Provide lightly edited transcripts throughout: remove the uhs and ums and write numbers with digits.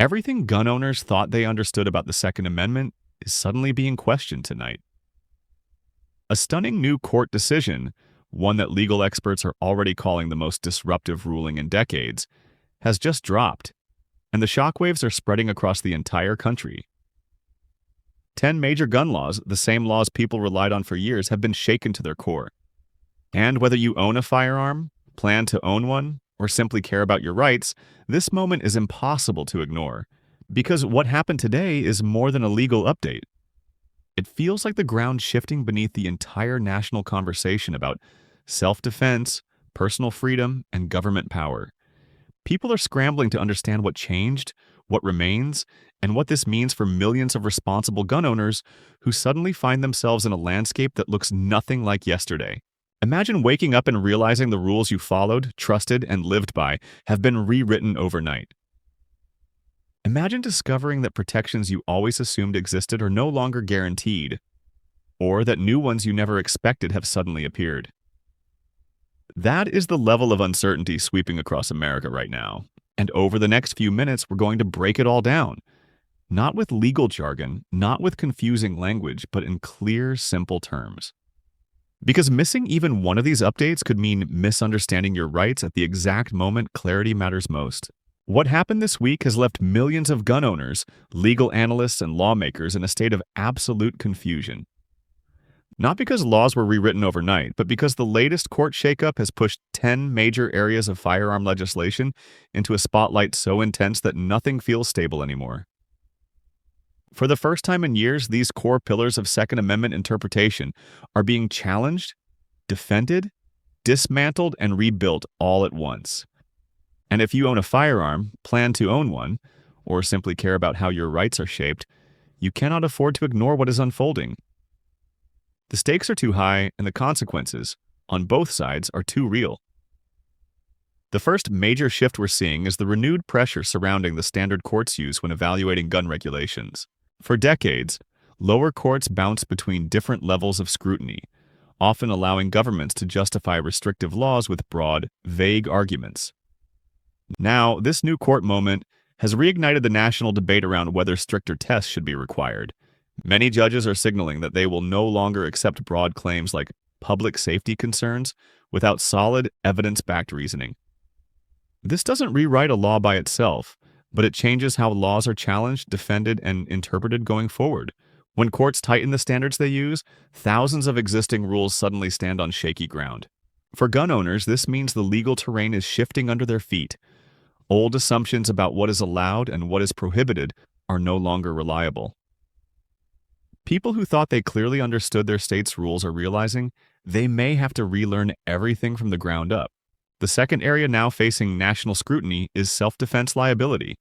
Everything gun owners thought they understood about the Second Amendment is suddenly being questioned tonight. A stunning new court decision, one that legal experts are already calling the most disruptive ruling in decades, has just dropped, and the shockwaves are spreading across the entire country. 10 major gun laws, the same laws people relied on for years, have been shaken to their core. And whether you own a firearm, plan to own one, or simply care about your rights, this moment is impossible to ignore. Because what happened today is more than a legal update. It feels like the ground shifting beneath the entire national conversation about self-defense, personal freedom, and government power. People are scrambling to understand what changed, what remains, and what this means for millions of responsible gun owners who suddenly find themselves in a landscape that looks nothing like yesterday. Imagine waking up and realizing the rules you followed, trusted, and lived by have been rewritten overnight. Imagine discovering that protections you always assumed existed are no longer guaranteed, or that new ones you never expected have suddenly appeared. That is the level of uncertainty sweeping across America right now, and over the next few minutes we're going to break it all down. Not with legal jargon, not with confusing language, but in clear, simple terms. Because missing even one of these updates could mean misunderstanding your rights at the exact moment clarity matters most. What happened this week has left millions of gun owners, legal analysts, and lawmakers in a state of absolute confusion. Not because laws were rewritten overnight, but because the latest court shakeup has pushed 10 major areas of firearm legislation into a spotlight so intense that nothing feels stable anymore. For the first time in years, these core pillars of Second Amendment interpretation are being challenged, defended, dismantled, and rebuilt all at once. And if you own a firearm, plan to own one, or simply care about how your rights are shaped, you cannot afford to ignore what is unfolding. The stakes are too high, and the consequences, on both sides, are too real. The first major shift we're seeing is the renewed pressure surrounding the standard courts use when evaluating gun regulations. For decades, lower courts bounced between different levels of scrutiny, often allowing governments to justify restrictive laws with broad, vague arguments. Now, this new court moment has reignited the national debate around whether stricter tests should be required. Many judges are signaling that they will no longer accept broad claims like public safety concerns without solid, evidence-backed reasoning. This doesn't rewrite a law by itself, but it changes how laws are challenged, defended, and interpreted going forward. When courts tighten the standards they use, thousands of existing rules suddenly stand on shaky ground. For gun owners, this means the legal terrain is shifting under their feet. Old assumptions about what is allowed and what is prohibited are no longer reliable. People who thought they clearly understood their state's rules are realizing they may have to relearn everything from the ground up. The second area now facing national scrutiny is self-defense liability,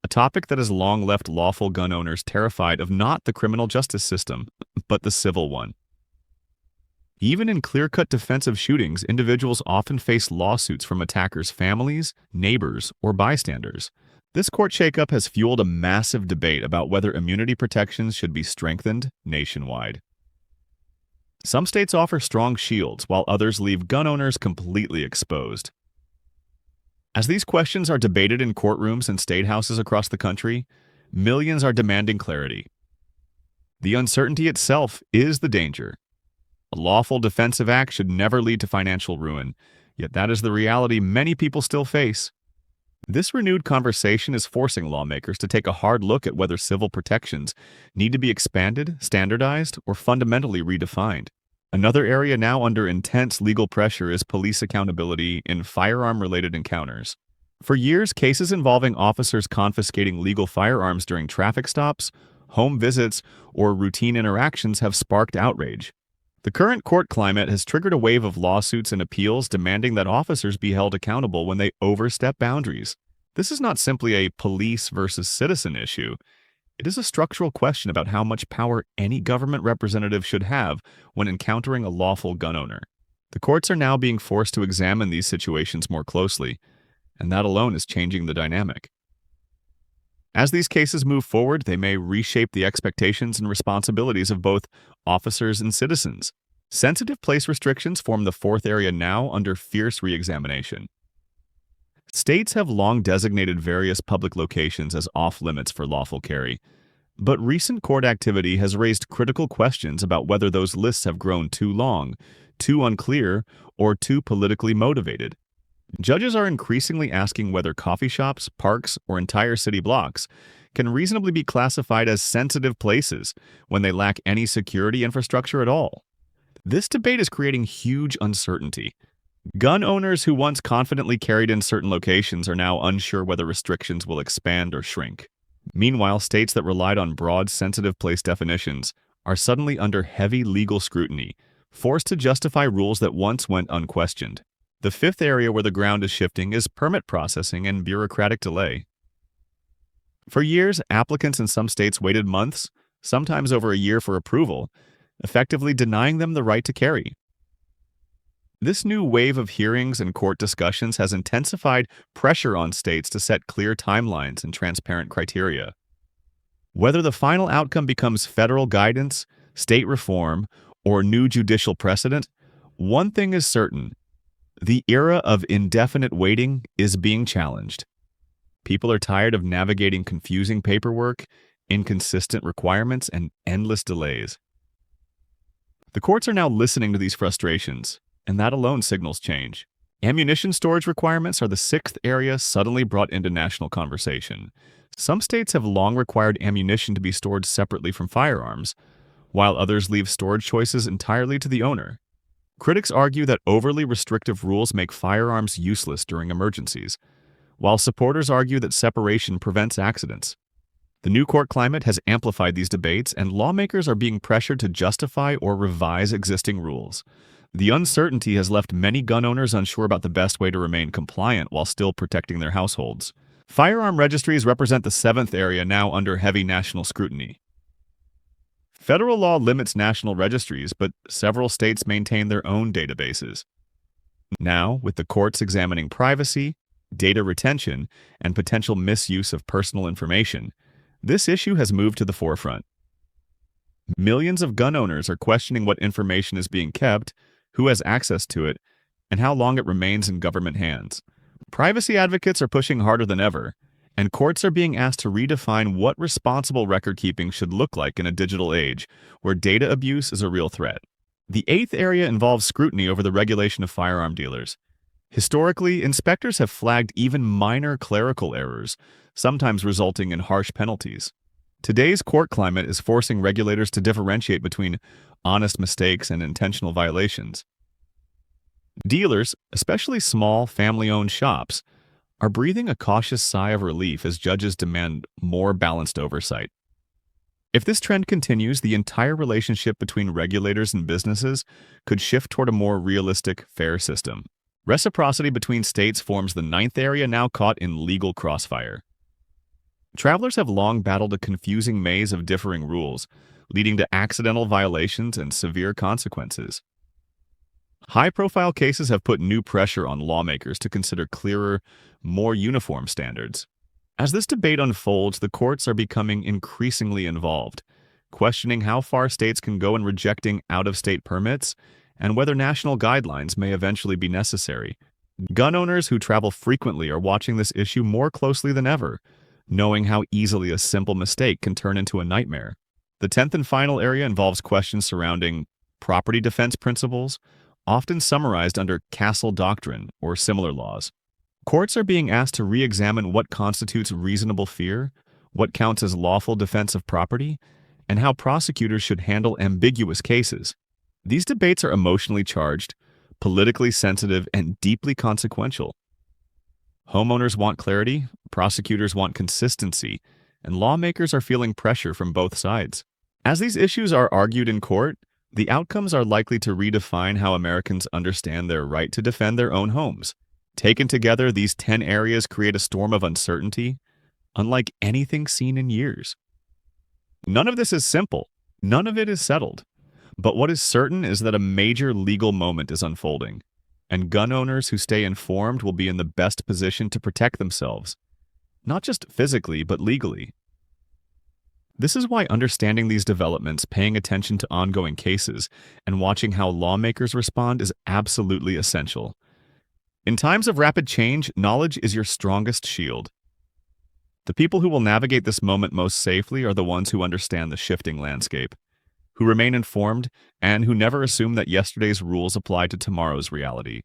a topic that has long left lawful gun owners terrified of not the criminal justice system, but the civil one. Even in clear-cut defensive shootings, individuals often face lawsuits from attackers' families, neighbors, or bystanders. This court shakeup has fueled a massive debate about whether immunity protections should be strengthened nationwide. Some states offer strong shields, while others leave gun owners completely exposed. As these questions are debated in courtrooms and state houses across the country, millions are demanding clarity. The uncertainty itself is the danger. A lawful defensive act should never lead to financial ruin, yet that is the reality many people still face. This renewed conversation is forcing lawmakers to take a hard look at whether civil protections need to be expanded, standardized, or fundamentally redefined. Another area now under intense legal pressure is police accountability in firearm-related encounters. For years, cases involving officers confiscating legal firearms during traffic stops, home visits, or routine interactions have sparked outrage. The current court climate has triggered a wave of lawsuits and appeals demanding that officers be held accountable when they overstep boundaries. This is not simply a police versus citizen issue. It is a structural question about how much power any government representative should have when encountering a lawful gun owner. The courts are now being forced to examine these situations more closely, and that alone is changing the dynamic. As these cases move forward, they may reshape the expectations and responsibilities of both officers and citizens. Sensitive place restrictions form the fourth area now under fierce re-examination. States have long designated various public locations as off-limits for lawful carry, but recent court activity has raised critical questions about whether those lists have grown too long, too unclear, or too politically motivated. Judges are increasingly asking whether coffee shops, parks, or entire city blocks can reasonably be classified as sensitive places when they lack any security infrastructure at all. This debate is creating huge uncertainty. Gun owners who once confidently carried in certain locations are now unsure whether restrictions will expand or shrink. Meanwhile, states that relied on broad, sensitive place definitions are suddenly under heavy legal scrutiny, forced to justify rules that once went unquestioned. The fifth area where the ground is shifting is permit processing and bureaucratic delay. For years, applicants in some states waited months, sometimes over a year for approval, effectively denying them the right to carry. This new wave of hearings and court discussions has intensified pressure on states to set clear timelines and transparent criteria. Whether the final outcome becomes federal guidance, state reform, or new judicial precedent, one thing is certain: the era of indefinite waiting is being challenged. People are tired of navigating confusing paperwork, inconsistent requirements, and endless delays. The courts are now listening to these frustrations, and that alone signals change. Ammunition storage requirements are the sixth area suddenly brought into national conversation. Some states have long required ammunition to be stored separately from firearms, while others leave storage choices entirely to the owner. Critics argue that overly restrictive rules make firearms useless during emergencies, while supporters argue that separation prevents accidents. The new court climate has amplified these debates, and lawmakers are being pressured to justify or revise existing rules. The uncertainty has left many gun owners unsure about the best way to remain compliant while still protecting their households. Firearm registries represent the seventh area now under heavy national scrutiny. Federal law limits national registries, but several states maintain their own databases. Now, with the courts examining privacy, data retention, and potential misuse of personal information, this issue has moved to the forefront. Millions of gun owners are questioning what information is being kept, who has access to it, and how long it remains in government hands. Privacy advocates are pushing harder than ever, and courts are being asked to redefine what responsible record-keeping should look like in a digital age where data abuse is a real threat. The eighth area involves scrutiny over the regulation of firearm dealers. Historically, inspectors have flagged even minor clerical errors, sometimes resulting in harsh penalties. Today's court climate is forcing regulators to differentiate between honest mistakes and intentional violations. Dealers, especially small, family-owned shops, are breathing a cautious sigh of relief as judges demand more balanced oversight. If this trend continues, the entire relationship between regulators and businesses could shift toward a more realistic, fair system. Reciprocity between states forms the ninth area now caught in legal crossfire. Travelers have long battled a confusing maze of differing rules, leading to accidental violations and severe consequences. High-profile cases have put new pressure on lawmakers to consider clearer, more uniform standards. As this debate unfolds, the courts are becoming increasingly involved, questioning how far states can go in rejecting out-of-state permits and whether national guidelines may eventually be necessary. Gun owners who travel frequently are watching this issue more closely than ever, knowing how easily a simple mistake can turn into a nightmare. The 10th and final area involves questions surrounding property defense principles, often summarized under castle doctrine or similar laws. Courts are being asked to re-examine what constitutes reasonable fear, what counts as lawful defense of property, and how prosecutors should handle ambiguous cases. These debates are emotionally charged, politically sensitive, and deeply consequential. Homeowners want clarity, prosecutors want consistency, and lawmakers are feeling pressure from both sides. As these issues are argued in court, the outcomes are likely to redefine how Americans understand their right to defend their own homes. Taken together, these 10 areas create a storm of uncertainty, unlike anything seen in years. None of this is simple. None of it is settled. But what is certain is that a major legal moment is unfolding, and gun owners who stay informed will be in the best position to protect themselves, not just physically, but legally. This is why understanding these developments, paying attention to ongoing cases, and watching how lawmakers respond is absolutely essential. In times of rapid change, knowledge is your strongest shield. The people who will navigate this moment most safely are the ones who understand the shifting landscape, who remain informed, and who never assume that yesterday's rules apply to tomorrow's reality.